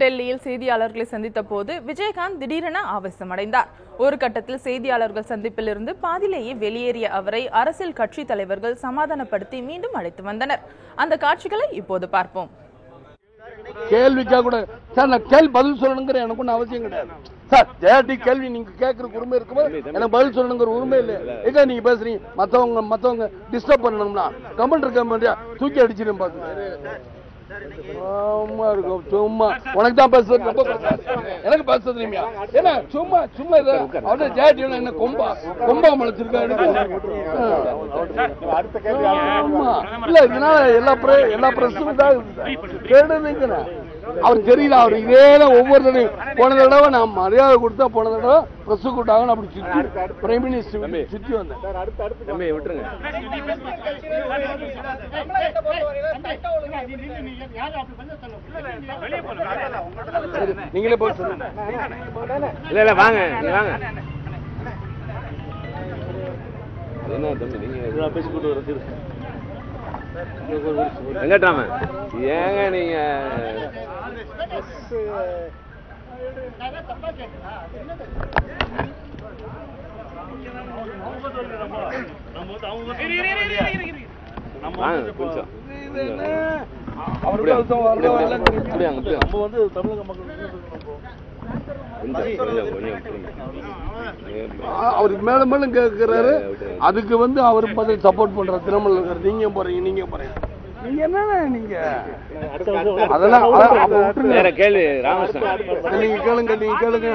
டெல்லியில் செய்தியாளர்களை சந்தித்த போது விஜயகாந்த் திடீரென ஆவேசமடைந்தார். ஒரு கட்டத்தில் செய்தியாளர்கள் சந்திப்பிலிருந்து பாதியிலேயே வெளியேறிய அவரை அரசியல் கட்சி தலைவர்கள் சமாதானப்படுத்தி மீண்டும் அழைத்து வந்தனர். அந்த காட்சிகளை இப்போது பார்ப்போம். கேள்விக்காக கூட சார் நான் கேள்வி பதில் சொல்லணுங்கிற எனக்கு ஒன்றும் அவசியம் கிடையாது சார். ஜெயாட்டி கேள்வி நீங்க கேட்கறதுக்கு உரிமை இருக்கும்போது எனக்கு பதில் சொல்லணுங்கிற உரிமை இல்லை. எங்க நீங்க பேசுறீங்க மத்தவங்க டிஸ்டர்ப் பண்ணணும்னா கமெண்ட் இருக்க தூக்கி அடிச்சிடும் பாத்து. சும்மா இருக்கும் சும்மா உனக்கு தான் பேசுறது ரொம்ப எனக்கு பேச தெரியுமா? ஏன்னா சும்மா சும்மா அவன ஜெயாட்டி என்ன கொம்பா முளைச்சிருக்காரு. இல்ல இதனால எல்லா பிரச்சனையும் தான் கேடுங்க. அவர் தெரியல. அவர் இதேதான் ஒவ்வொரு தடவையும் போன தடவை நான் மரியாதை கொடுத்தா போன தடவை பிரஸ் கூட்டாங்கன்னு அப்படி சுத்தி பிரைம் மினிஸ்டர் சுத்தி வந்தேன். விட்டுருங்க. நீங்களே போய் சொல்லுங்க. இல்ல வாங்க வாங்க. என்ன தம்பி நீங்க பேசிக்கிட்டு வர வெங்கட்ராம ஏங்க நீங்க அவருக்கு மேல மேலும் கேட்கிறாரு. அதுக்கு அவர் பதில் சப்போர்ட் பண்ற திறமை நீங்க போறீங்க நீங்க என்ன நீங்க அதெல்லாம் கேள்வி ராமகிருஷ்ணன் நீங்க கேளுங்க.